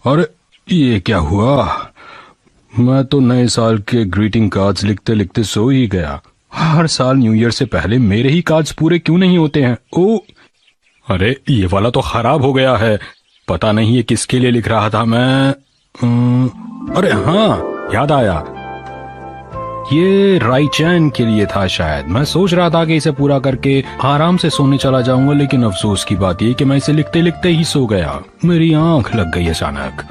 अरे ये क्या हुआ? मैं तो नए साल के ग्रीटिंग कार्ड्स लिखते लिखते सो ही गया। हर साल न्यू ईयर से पहले मेरे ही कार्ड्स पूरे क्यों नहीं होते हैं? ओ, अरे ये वाला तो खराब हो गया है। पता नहीं ये किसके लिए लिख रहा था मैं। अरे हाँ, याद आया, ये राइचैन के लिए था शायद। मैं सोच रहा था कि इसे पूरा करके आराम से सोने चला जाऊंगा, लेकिन अफसोस की बात यह कि मैं इसे लिखते लिखते ही सो गया। मेरी आंख लग गई अचानक।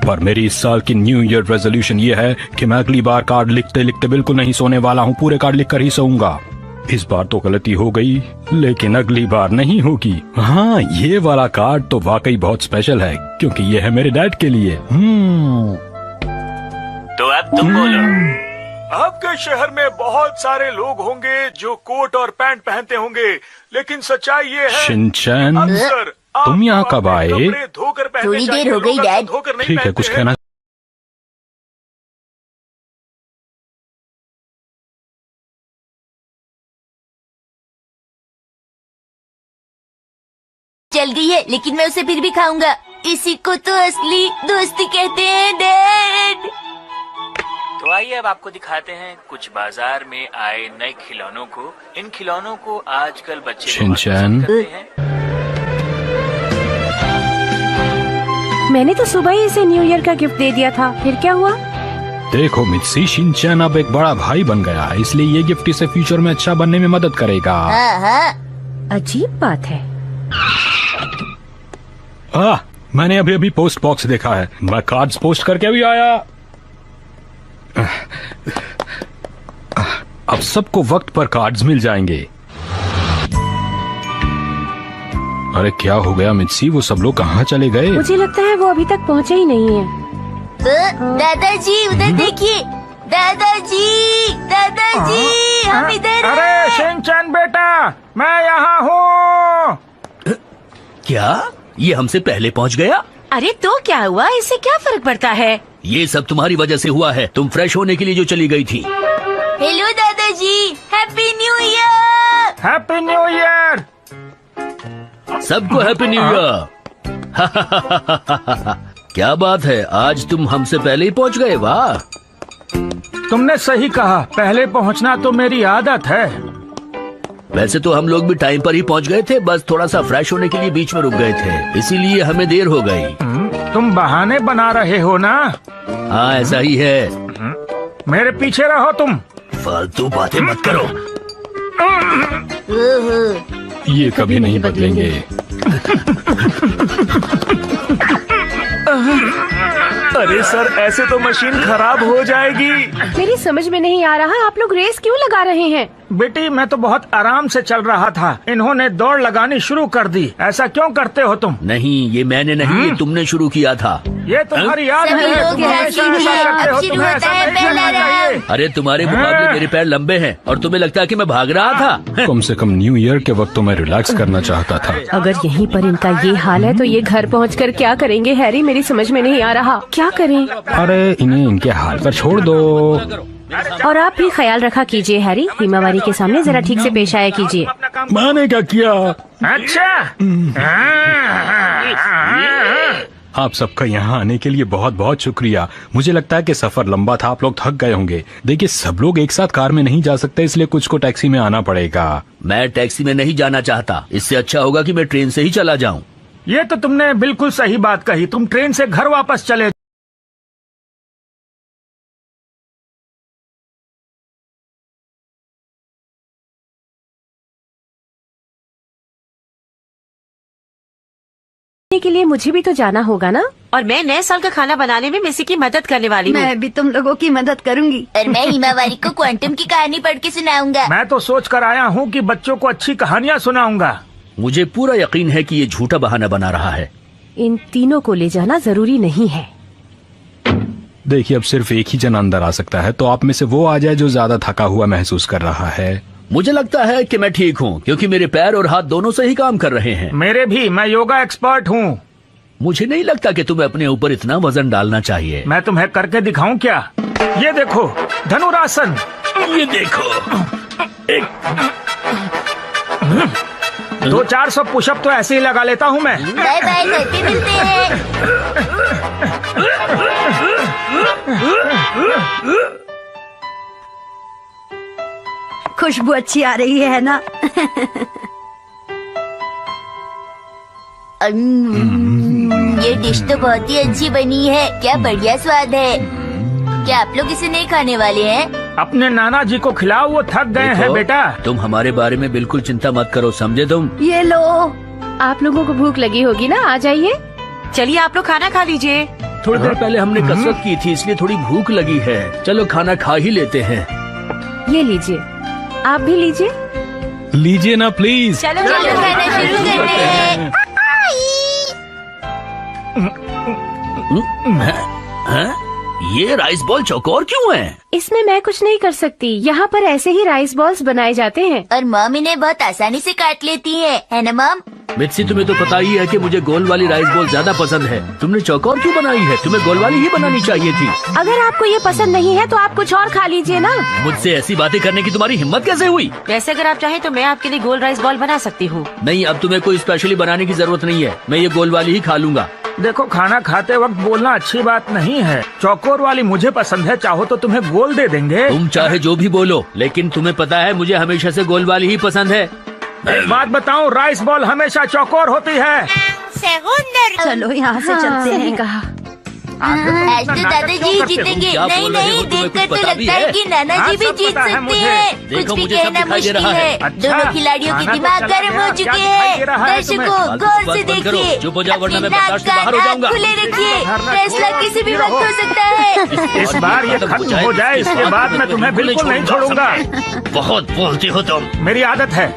पर मेरी इस साल की न्यू ईयर रेजोल्यूशन ये है कि मैं अगली बार कार्ड लिखते लिखते बिल्कुल नहीं सोने वाला हूँ। पूरे कार्ड लिखकर ही सोऊंगा। इस बार तो गलती हो गई, लेकिन अगली बार नहीं होगी। हाँ, ये वाला कार्ड तो वाकई बहुत स्पेशल है, क्योंकि ये है मेरे डैड के लिए। तो अब तुम बोलो। आपके शहर में बहुत सारे लोग होंगे जो कोट और पैंट पहनते होंगे, लेकिन सच्चाई ये है शिनचैन, अक्सर तुम यहाँ कब आए? थोड़ी देर हो गई डैड। ठीक है, कुछ कहना? चल गई है, लेकिन मैं उसे फिर भी खाऊंगा। इसी को तो असली दोस्ती कहते हैं डैड। तो आइए अब आपको दिखाते हैं कुछ बाजार में आए नए खिलौनों को। इन खिलौनों को आजकल बच्चे शिनचैन, करते हैं। मैंने तो सुबह ही इसे न्यू ईयर का गिफ्ट दे दिया था, फिर क्या हुआ? देखो मित्सी, शिनचैन अब एक बड़ा भाई बन गया है, इसलिए ये गिफ्ट इसे फ्यूचर में अच्छा बनने में मदद करेगा। अजीब बात है। मैंने अभी अभी पोस्ट बॉक्स देखा है। मैं कार्ड्स पोस्ट करके अभी आया। अब सबको वक्त पर कार्ड्स मिल जाएंगे। अरे क्या हो गया मित्सी, वो सब लोग कहाँ चले गए? मुझे लगता है वो अभी तक पहुँचे ही नहीं है। दादाजी उधर देखिए। दादाजी, दादाजी, हम इधर। अरे शिनचैन बेटा, मैं यहाँ हूँ। क्या ये हमसे पहले पहुंच गया? अरे तो क्या हुआ, इससे क्या फर्क पड़ता है? ये सब तुम्हारी वजह से हुआ है। तुम फ्रेश होने के लिए जो चली गई थी। हेलो दादाजी, happy new year. Happy new year. सबको हैप्पी न्यू ईयर। क्या बात है, आज तुम हमसे पहले ही पहुंच गए। वाह, तुमने सही कहा, पहले पहुंचना तो मेरी आदत है। वैसे तो हम लोग भी टाइम पर ही पहुंच गए थे, बस थोड़ा सा फ्रेश होने के लिए बीच में रुक गए थे, इसीलिए हमें देर हो गई। तुम बहाने बना रहे हो ना? हाँ, ऐसा ही है। मेरे पीछे रहो तुम। फालतू बातें मत करो। ये कभी नहीं बदलेंगे। अरे सर, ऐसे तो मशीन खराब हो जाएगी। मेरी समझ में नहीं आ रहा, आप लोग रेस क्यों लगा रहे हैं? बेटी, मैं तो बहुत आराम से चल रहा था, इन्होंने दौड़ लगानी शुरू कर दी। ऐसा क्यों करते हो तुम? नहीं, ये मैंने नहीं, ये तुमने शुरू किया था। ये तुम्हारी याद सभी है, लोग तुम हमेशा हंसी ऐसा हैं। करते हो। अब शुरू तुम्हें होता ऐसा है नहीं पहला करना चाहिए। राउंड। अरे तुम्हारे मुकाबले मेरे पैर लंबे हैं और तुम्हें लगता है कि मैं भाग रहा था। कम से कम न्यू ईयर के वक्त तो मैं रिलैक्स करना चाहता था। अगर यहीं पर इनका ये हाल है तो ये घर पहुंचकर क्या करेंगे हैरी? मेरी समझ में नहीं आ रहा, क्या करें? अरे इन्हें इनके हाल पर छोड़ दो। और आप भी ख्याल रखा कीजिए हैरी, हिमावारी के सामने जरा ठीक से पेश आया कीजिए। मैंने क्या किया? अच्छा, आप सबका यहाँ आने के लिए बहुत बहुत शुक्रिया। मुझे लगता है कि सफर लंबा था, आप लोग थक गए होंगे। देखिए, सब लोग एक साथ कार में नहीं जा सकते, इसलिए कुछ को टैक्सी में आना पड़ेगा। मैं टैक्सी में नहीं जाना चाहता, इससे अच्छा होगा कि मैं ट्रेन से ही चला जाऊं। ये तो तुमने बिल्कुल सही बात कही। तुम ट्रेन से घर वापस चले। के लिए मुझे भी तो जाना होगा ना, और मैं नए साल का खाना बनाने में मिसी की मदद करने वाली हूँ। मैं भी तुम लोगों की मदद करूंगी। और मैं हिमावारी को क्वांटम की कहानी पढ़ के सुनाऊंगा। मैं तो सोच कर आया हूँ कि बच्चों को अच्छी कहानियाँ सुनाऊंगा। मुझे पूरा यकीन है कि ये झूठा बहाना बना रहा है। इन तीनों को ले जाना जरूरी नहीं है। देखिए, अब सिर्फ एक ही जन अंदर आ सकता है, तो आप में से वो आ जाए जो ज्यादा थका हुआ महसूस कर रहा है। मुझे लगता है कि मैं ठीक हूँ, क्योंकि मेरे पैर और हाथ दोनों से ही काम कर रहे हैं। मेरे भी, मैं योगा एक्सपर्ट हूँ। मुझे नहीं लगता कि तुम्हें अपने ऊपर इतना वजन डालना चाहिए। मैं तुम्हें करके दिखाऊं क्या? ये देखो, धनुरासन। ये देखो, 200-400 पुशअप तो ऐसे ही लगा लेता हूँ मैं। बाय बाय, घर पे मिलते हैं। खुशबू अच्छी आ रही है ना? ये डिश तो बहुत ही अच्छी बनी है। क्या बढ़िया स्वाद है। क्या आप लोग इसे नहीं खाने वाले हैं? अपने नाना जी को खिलाओ, वो थक गए हैं देखो, बेटा। तुम हमारे बारे में बिल्कुल चिंता मत करो, समझे तुम? ये लो। आप लोगों को भूख लगी होगी ना, आ जाइए। चलिए आप लोग खाना खा लीजिए। थोड़ी देर पहले हमने कसरत की थी, इसलिए थोड़ी भूख लगी है। चलो खाना खा ही लेते हैं। ये लीजिए, आप भी लीजिए। लीजिए ना प्लीज। चलो चलो खाना शुरू करते हैं। हैं? ये राइस बॉल चौकोर क्यों है? इसमें मैं कुछ नहीं कर सकती। यहाँ पर ऐसे ही राइस बॉल्स बनाए जाते हैं। और मॉम इन्हें बहुत आसानी से काट लेती है ना मॉम? मित्सी, तुम्हें तो पता ही है कि मुझे गोल वाली राइस बॉल ज्यादा पसंद है। तुमने चौकोर क्यों बनाई है? तुम्हें गोल वाली ही बनानी चाहिए थी। अगर आपको ये पसंद नहीं है तो आप कुछ और खा लीजिए ना। मुझसे ऐसी बातें करने की तुम्हारी हिम्मत कैसे हुई? वैसे अगर आप चाहें तो मैं आपके लिए गोल राइस बॉल बना सकती हूँ। नहीं, अब तुम्हें कोई स्पेशली बनाने की जरूरत नहीं है। मैं ये गोल वाली ही खा लूंगा। देखो, खाना खाते वक्त बोलना अच्छी बात नहीं है। चौकोर वाली मुझे पसंद है, चाहो तो तुम्हें गोल दे देंगे। तुम चाहे जो भी बोलो, लेकिन तुम्हें पता है मुझे हमेशा से गोल वाली ही पसंद है। एक बात बताऊं, राइस बॉल हमेशा चौकोर होती है। चलो यहाँ से चलते सही हैं। कहा। आज तो दादाजी ही जीतेंगे। क्या नहीं बोल रहे हो? नहीं, तुम्हें देखकर कुछ तो पता भी लगता है है? कि नाना हाँ, जी भी सब जीत पता है सकते मुझे। हैं। देखो, कुछ भी मुझे सब कहना दिखाई दे मुश्किल रहा है। है। अच्छा, दोनों खिलाड़ियों के खाना तो दिमाग चला गर्म गया, हो क्या चुके दिखाई दे हैं। रहा है तुम्हें? दर्शकों, फालतू गौर बात से बंद करो। देखिए। चुप हो जाओ, वरना अपने मैं बर्दाश्त से नाक बाहर हो कान जाऊंगा। खुले रखिए। धरना फैसला छोड़ो, किसी भी रहो। वक्त हो सकता है। इस बार ये खत्म हो जाए, इसके बाद मैं तुम्हें बिल्कुल नहीं छोड़ूंगा। बहुत बोलती हो तुम। मेरी आदत है।